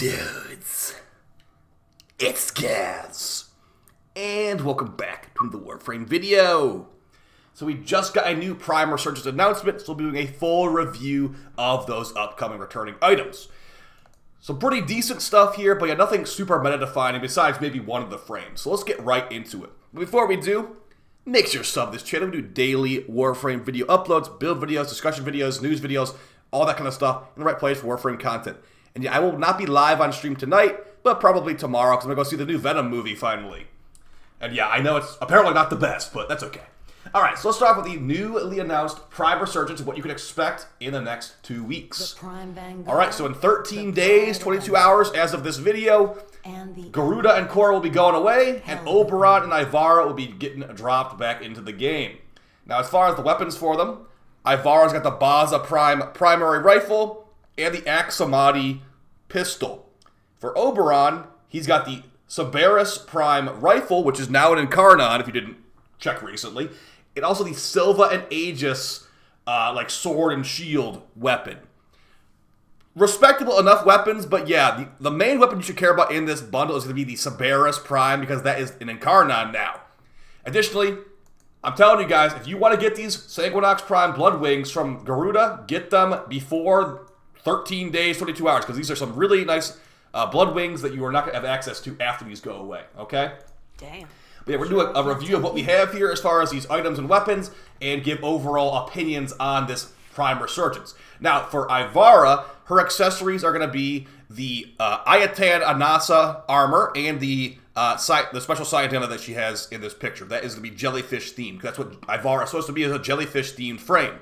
Dudes, it's Gaz, and welcome back to the WARFRAME video. So we just got a new Prime Resurgence announcement, so we'll be doing a full review of those upcoming returning items. Some pretty decent stuff here, but yeah, nothing super meta-defining besides maybe one of the frames. So let's get right into it. But before we do, make sure you sub this channel. We do daily WARFRAME video uploads, build videos, discussion videos, news videos, all that kind of stuff in the right place for WARFRAME content. And yeah, I will not be live on stream tonight, but probably tomorrow, because I'm going to go see the new Venom movie finally. And yeah, I know it's apparently not the best, but that's okay. Alright, so let's start off with the newly announced Prime Resurgence and what you can expect in the next 2 weeks. Alright, so in 13 days, 22 hours as of this video, Garuda and Korra will be going away, and Oberon and Ivara will be getting dropped back into the game. Now, as far as the weapons for them, Ivara's got the Baza primary rifle and the Aksomati pistol. For Oberon, he's got the Sybaris prime rifle, which is now an incarnon, if you didn't check recently, and also the Silva and Aegis like sword and shield weapon. Respectable enough weapons, but yeah, the main weapon you should care about in this bundle is going to be the Sybaris prime, because that is an incarnon now. Additionally, I'm telling you guys, if you want to get these Sanguinox Prime Blood Wings from Garuda, get them before 13 days, 22 hours, because these are some really nice Blood Wings that you are not going to have access to after these go away, okay? Damn. But yeah, we're doing a review of what we have here as far as these items and weapons, and give overall opinions on this Prime Resurgence. Now, for Ivara, her accessories are going to be the Ayatan Anasa armor and the special side antenna that she has in this picture. That is going to be jellyfish themed. That's what Ivara is supposed to be, is a jellyfish themed frame.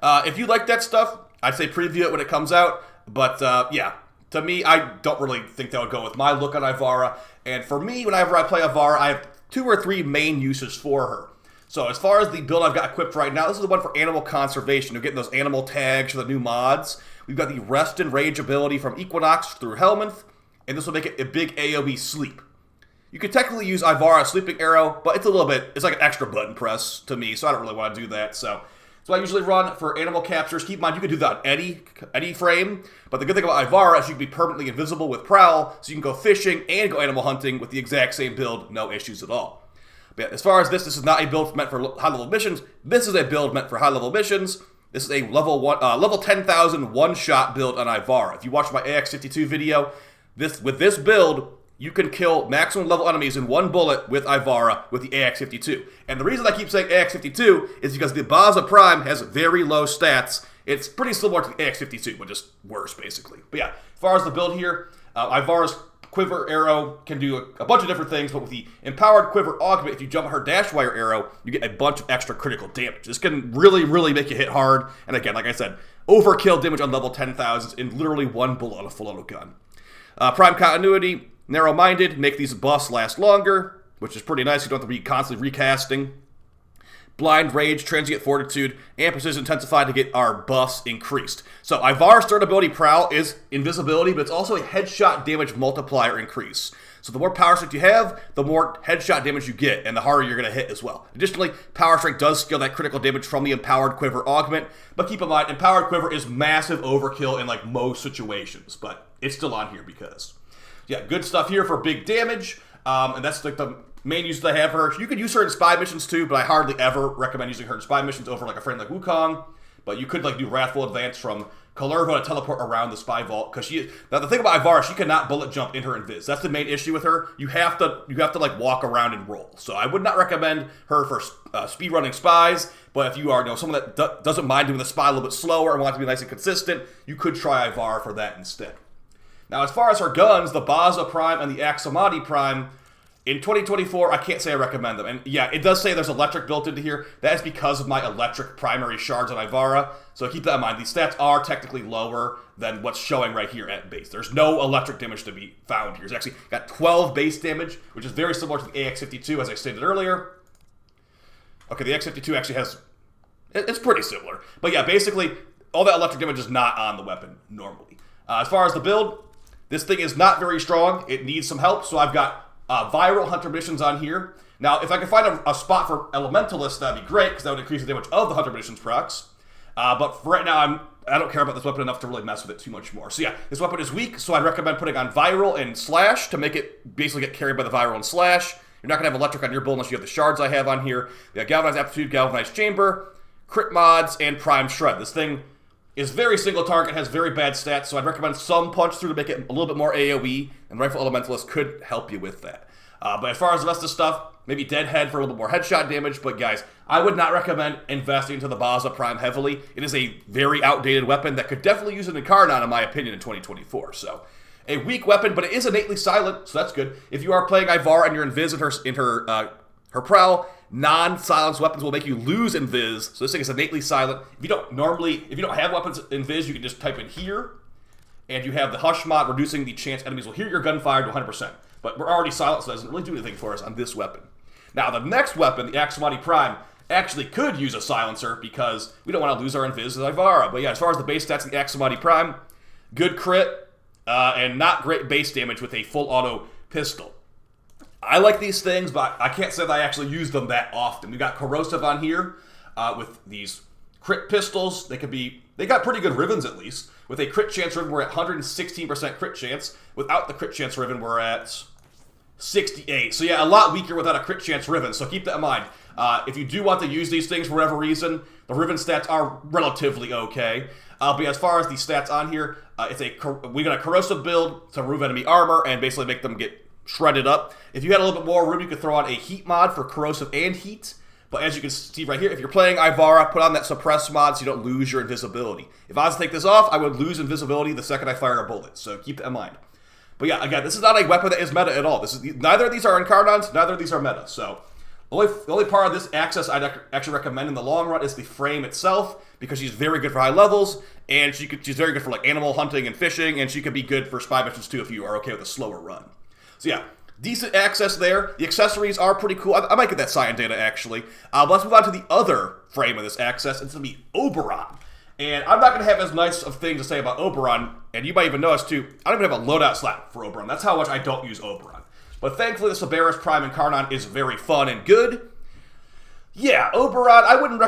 If you like that stuff, I'd say preview it when it comes out. But yeah, to me, I don't really think that would go with my look on Ivara. And for me, whenever I play Ivara, I have 2 or 3 main uses for her. So as far as the build I've got equipped right now, this is the one for animal conservation. You're getting those animal tags for the new mods. We've got the Rest and Rage ability from Equinox through Helminth, and this will make it a big AoE sleep. You could technically use Ivara's Sleeping Arrow, but it's like an extra button press to me, so I don't really want to do that. So I usually run for animal captures. Keep in mind, you can do that on any frame, but the good thing about Ivara is you can be permanently invisible with Prowl, so you can go fishing and go animal hunting with the exact same build, no issues at all. But yeah, as far as this is not a build meant for high-level missions. This is a build meant for high-level missions. This is a level 10,000 one-shot build on Ivara. If you watch my AX52 video, with this build, you can kill maximum level enemies in 1 bullet with Ivara with the AX52. And the reason I keep saying AX52 is because the Baza Prime has very low stats. It's pretty similar to the AX52, but just worse, basically. But yeah, as far as the build here, Ivara's Quiver Arrow can do a bunch of different things, but with the Empowered Quiver Augment, if you jump her Dash Wire Arrow, you get a bunch of extra critical damage. This can really, really make you hit hard. And again, like I said, overkill damage on level 10,000s in literally 1 bullet on a full auto gun. Prime Continuity, Narrow-Minded, make these buffs last longer, which is pretty nice. You don't have to be constantly recasting. Blind Rage, Transient Fortitude, and Precision Intensified to get our buffs increased. So Ivara's third ability, Prowl, is invisibility, but it's also a headshot damage multiplier increase. So the more power strength you have, the more headshot damage you get, and the harder you're going to hit as well. Additionally, power strength does scale that critical damage from the Empowered Quiver Augment, but keep in mind, Empowered Quiver is massive overkill in like most situations, but it's still on here because... yeah, good stuff here for big damage, and that's like the main use I have for her. You could use her in spy missions too, but I hardly ever recommend using her in spy missions over like a friend like Wukong. But you could like do Wrathful Advance from Kalerva to teleport around the spy vault, because now the thing about Ivara, she cannot bullet jump in her invis. That's the main issue with her. You have to like walk around and roll. So I would not recommend her for speed running spies. But if you are someone that doesn't mind doing the spy a little bit slower and wants to be nice and consistent, you could try Ivara for that instead. Now, as far as her guns, the Baza Prime and the Aksomati Prime, in 2024, I can't say I recommend them. And yeah, it does say there's electric built into here. That is because of my electric primary shards on Ivara. So keep that in mind. These stats are technically lower than what's showing right here at base. There's no electric damage to be found here. It's actually got 12 base damage, which is very similar to the AX52, as I stated earlier. Okay, the AX52 actually has... it's pretty similar. But yeah, basically, all that electric damage is not on the weapon normally. As far as the build... this thing is not very strong. It needs some help, so I've got viral hunter missions on here. Now, if I can find a spot for elementalists, that'd be great, because that would increase the damage of the hunter missions procs. But for right now, I don't care about this weapon enough to really mess with it too much more. So yeah, this weapon is weak, so I'd recommend putting on Viral and Slash to make it basically get carried by the Viral and Slash. You're not going to have Electric on your build unless you have the shards I have on here. We got Galvanized Aptitude, Galvanized Chamber, Crit Mods, and Prime Shred. This thing is very single target, has very bad stats, so I'd recommend some punch through to make it a little bit more AoE, and Rifle Elementalist could help you with that. But as far as the rest of the stuff, maybe Deadhead for a little bit more headshot damage, but guys, I would not recommend investing into the Baza Prime heavily. It is a very outdated weapon that could definitely use an incarnon, in my opinion, in 2024. So, a weak weapon, but it is innately silent, so that's good. If you are playing Ivara and you're invis in her prowl, non-silenced weapons will make you lose invis, so this thing is innately silent. If you don't have weapons invis, you can just type in here, and you have the Hush mod, reducing the chance enemies will hear your gunfire to 100%. But we're already silent, so it doesn't really do anything for us on this weapon. Now, the next weapon, the Aksomati Prime, actually could use a silencer because we don't want to lose our invis with Ivara. But yeah, as far as the base stats of the Aksomati Prime, good crit, and not great base damage with a full auto pistol. I like these things, but I can't say that I actually use them that often. We got Corrosive on here with these crit pistols. They got pretty good Rivens at least. With a crit chance Riven, we're at 116% crit chance. Without the crit chance Riven, we're at 68. So yeah, a lot weaker without a crit chance Riven, so keep that in mind. If you do want to use these things for whatever reason, the Riven stats are relatively okay. But as far as the stats on here, we got a Corrosive build to remove enemy armor and basically make them get shredded up. If you had a little bit more room, you could throw on a Heat mod for Corrosive and Heat. But as you can see right here, if you're playing Ivara, put on that Suppress mod so you don't lose your invisibility. If I was to take this off, I would lose invisibility the second I fire a bullet, so keep that in mind. But yeah, again, this is not a weapon that is meta at all. Neither of these are incarnons, neither of these are meta. So the only part of this access I'd actually recommend in the long run is the frame itself, because she's very good for high levels, and she's very good for like animal hunting and fishing, and she could be good for spy missions too if you are okay with a slower run. So yeah, decent access there. The accessories are pretty cool. I might get that Cyan data actually. But let's move on to the other frame of this access. It's going to be Oberon. And I'm not going to have as nice of things to say about Oberon, and you might even notice too, I don't even have a loadout slot for Oberon. That's how much I don't use Oberon. But thankfully the Sybaris Prime Incarnon is very fun and good. Yeah, Oberon, I wouldn't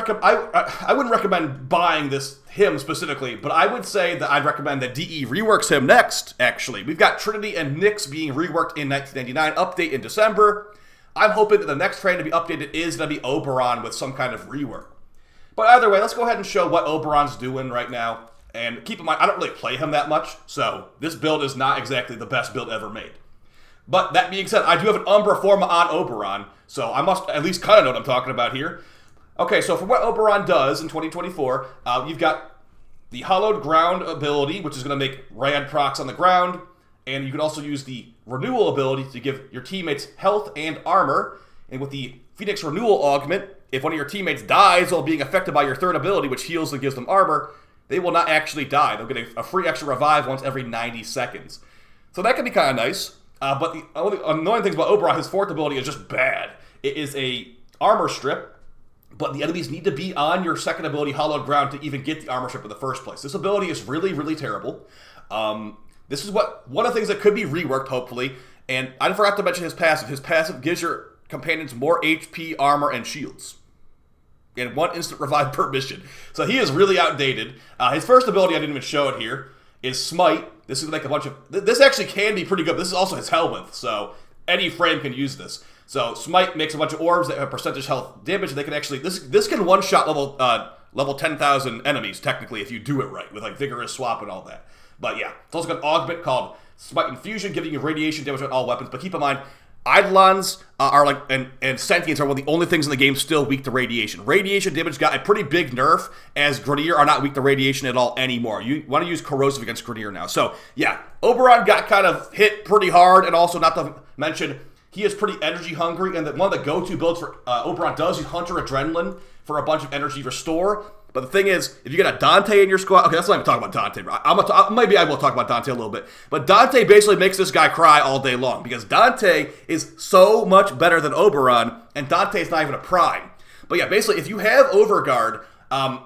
recommend buying him specifically, but I would say that I'd recommend that DE reworks him next, actually. We've got Trinity and Nyx being reworked in 1999, update in December. I'm hoping that the next train to be updated is going to be Oberon with some kind of rework. But either way, let's go ahead and show what Oberon's doing right now. And keep in mind, I don't really play him that much, so this build is not exactly the best build ever made. But that being said, I do have an Umbra Forma on Oberon, so I must at least kind of know what I'm talking about here. Okay, so for what Oberon does in 2024, you've got the Hollowed Ground ability, which is going to make rad procs on the ground, and you can also use the Renewal ability to give your teammates health and armor, and with the Phoenix Renewal Augment, if one of your teammates dies while being affected by your third ability, which heals and gives them armor, they will not actually die. They'll get a free extra revive once every 90 seconds. So that can be kind of nice. But the only annoying thing about Oberon, his fourth ability is just bad. It is a armor strip, but the enemies need to be on your second ability, Hollowed Ground, to even get the armor strip in the first place. This ability is really, really terrible. This is one of the things that could be reworked, hopefully. And I forgot to mention his passive. His passive gives your companions more HP, armor, and shields. And 1 instant revive per mission. So he is really outdated. His first ability, I didn't even show it here, is Smite. This is like a bunch of... This actually can be pretty good. This is also his Helminth, so any frame can use this. So Smite makes a bunch of orbs that have percentage health damage. They can actually... This can one-shot level 10,000 enemies, technically, if you do it right, with like Vigorous Swap and all that. But yeah, it's also got an augment called Smite Infusion, giving you radiation damage on all weapons. But keep in mind, Eidolons are like, and Sentients are one of the only things in the game still weak to radiation. Radiation damage got a pretty big nerf, as Grineer are not weak to radiation at all anymore. You want to use Corrosive against Grineer now. So, yeah, Oberon got kind of hit pretty hard, and also, not to mention, he is pretty energy hungry, and one of the go-to builds for Oberon does use Hunter Adrenaline for a bunch of energy restore. But the thing is, if you get a Dante in your squad... Okay, let's not even talk about Dante. Maybe I will talk about Dante a little bit. But Dante basically makes this guy cry all day long, because Dante is so much better than Oberon, and Dante is not even a prime. But yeah, basically, if you have Overguard,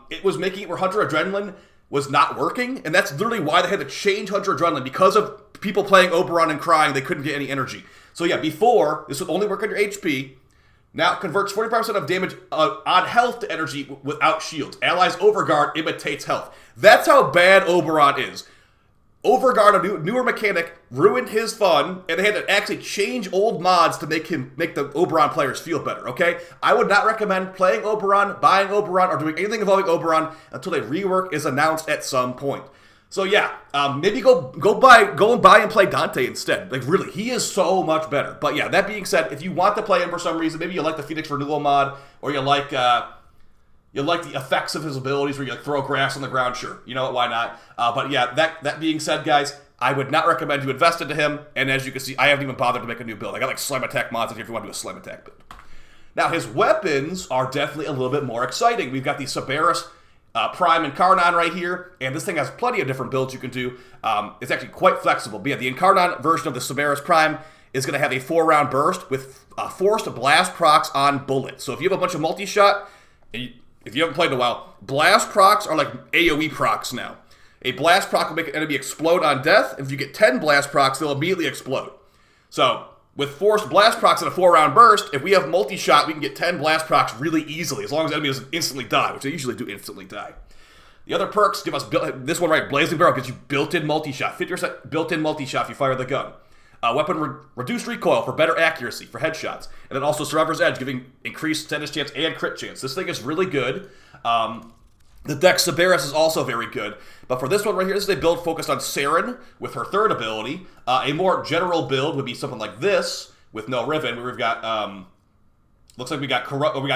it was making it where Hunter Adrenaline was not working, and that's literally why they had to change Hunter Adrenaline. Because of people playing Oberon and crying, they couldn't get any energy. So yeah, before, this would only work on your HP. Now, converts 45% of damage on health to energy without shields. Allies Overguard imitates health. That's how bad Oberon is. Overguard, a newer mechanic, ruined his fun, and they had to actually change old mods to make the Oberon players feel better, okay? I would not recommend playing Oberon, buying Oberon, or doing anything involving Oberon until a rework is announced at some point. So yeah, maybe go and buy and play Dante instead. Like really, he is so much better. But yeah, that being said, if you want to play him for some reason, maybe you like the Phoenix Renewal mod, or you like the effects of his abilities where you like throw grass on the ground, sure. You know what, why not? But yeah, that being said, guys, I would not recommend you invest into him. And as you can see, I haven't even bothered to make a new build. I got like Slime Attack mods in here if you want to do a Slime Attack build. Now, his weapons are definitely a little bit more exciting. We've got the Sybaris Prime incarnon right here, and this thing has plenty of different builds you can do. It's actually quite flexible. But yeah, the incarnon version of the Sybaris Prime is going to have a 4-round burst with forced blast procs on bullets. So if you have a bunch of multi-shot, if you haven't played in a while, blast procs are like AoE procs now. A blast proc will make an enemy explode on death. If you get 10 blast procs, they'll immediately explode. So with forced blast procs in a 4-round burst, if we have multi-shot, we can get 10 blast procs really easily, as long as the enemy doesn't instantly die, which they usually do instantly die. The other perks give us, this one right, Blazing Barrel gives you built-in multi-shot, 50% built-in multi-shot if you fire the gun. Weapon reduced recoil for better accuracy for headshots. And then also Survivor's Edge, giving increased status chance and crit chance. This thing is really good. The Dex Sybaris is also very good. But for this one right here, this is a build focused on Saren with her 3rd ability. A more general build would be something like this with no Riven, where we've got, looks like we got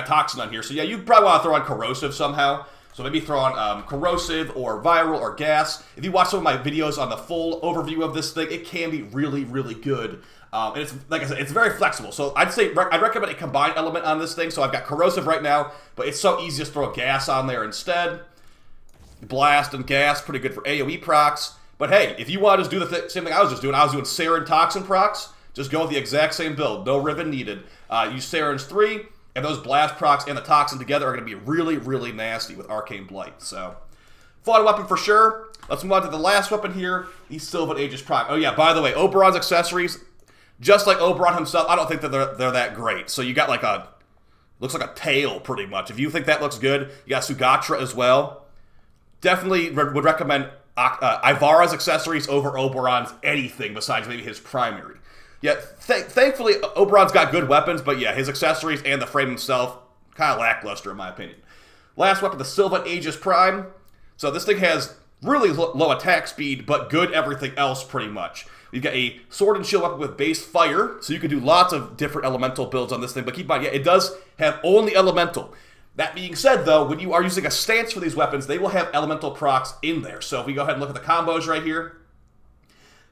Toxin on here. So yeah, you probably want to throw on Corrosive somehow. So maybe throw on Corrosive or Viral or Gas. If you watch some of my videos on the full overview of this thing, it can be really, really good. And it's, like I said, it's very flexible. So I'd recommend a combined element on this thing. So I've got Corrosive right now, but it's so easy to throw Gas on there instead. Blast and Gas, pretty good for AoE procs. But hey, if you want to just do the same thing I was just doing, Saren Toxin procs, just go with the exact same build. No Riven needed. Use Saren's 3. And those blast procs and the Toxin together are going to be really, really nasty with Arcane Blight. So, fun weapon for sure. Let's move on to the last weapon here, the Silva Aegis Prime. Oh yeah, by the way, Oberon's accessories, just like Oberon himself, I don't think that they're that great. So you got like looks like a tail pretty much. If you think that looks good, you got Sugatra as well. Definitely would recommend Ivara's accessories over Oberon's anything besides maybe his primary. Yeah, thankfully, Oberon's got good weapons, but yeah, his accessories and the frame himself, kind of lackluster in my opinion. Last weapon, the Silva Aegis Prime. So this thing has really low attack speed, but good everything else pretty much. We've got a sword and shield weapon with base fire, so you can do lots of different elemental builds on this thing, but keep in mind, yeah, it does have only elemental. That being said, though, when you are using a stance for these weapons, they will have elemental procs in there. So if we go ahead and look at the combos right here,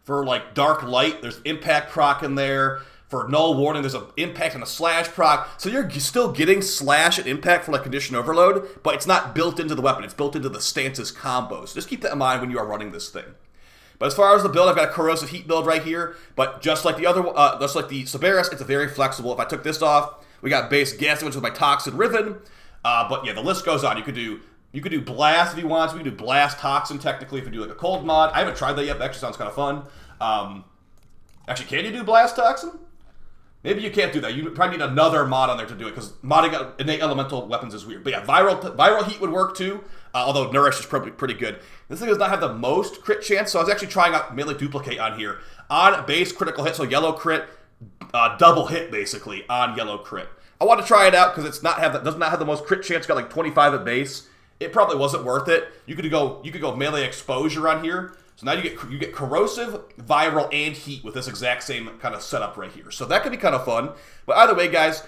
for like Dark Light, there's Impact proc in there. For Null Warning, there's an Impact and a Slash proc. So you're still getting Slash and Impact for like Condition Overload, but it's not built into the weapon. It's built into the stances combos. Just keep that in mind when you are running this thing. But as far as the build, I've got a Corrosive Heat build right here. But just like the other, just like the Sybaris, it's very flexible. If I took this off, we got base gas damage with my Toxin Riven. But yeah, the list goes on. You could do Blast if you want. So we could do Blast Toxin technically if you do like a cold mod. I haven't tried that yet, but actually sounds kind of fun. Actually, can you do Blast Toxin? Maybe you can't do that. You probably need another mod on there to do it, because modding innate elemental weapons is weird. But yeah, Viral Heat would work too, although Nourish is probably pretty good. This thing does not have the most crit chance, so I was actually trying out Melee Duplicate on here. On base critical hit, so yellow crit, double hit basically on yellow crit. I want to try it out because does not have the most crit chance, got like 25 at base. It probably wasn't worth it. You could go Melee Exposure on here. So now you get Corrosive, Viral, and Heat with this exact same kind of setup right here. So that could be kind of fun. But either way, guys,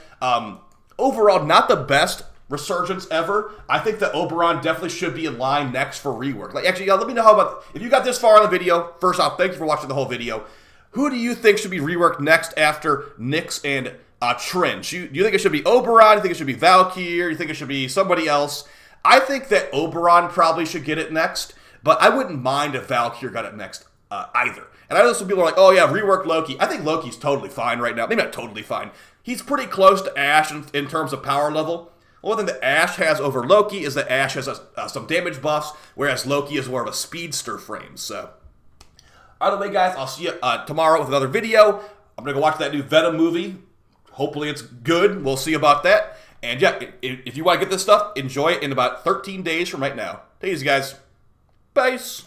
overall, not the best Resurgence ever. I think that Oberon definitely should be in line next for rework. Like, actually, let me know if you got this far on the video. First off, thank you for watching the whole video. Who do you think should be reworked next after Nyx and Trin? Do you think it should be Oberon? Do you think it should be Valkyr? Do you think it should be somebody else? I think that Oberon probably should get it next. But I wouldn't mind if Valkyr got it next either. And I know some people are like, oh yeah, rework Loki. I think Loki's totally fine right now. Maybe not totally fine. He's pretty close to Ashe in terms of power level. The only thing that Ashe has over Loki is that Ashe has some damage buffs, whereas Loki is more of a speedster frame. So, either way, guys, I'll see you tomorrow with another video. I'm going to go watch that new Venom movie. hopefully it's good. We'll see about that. And yeah, if you want to get this stuff, enjoy it in about 13 days from right now. Take it easy, guys. Peace.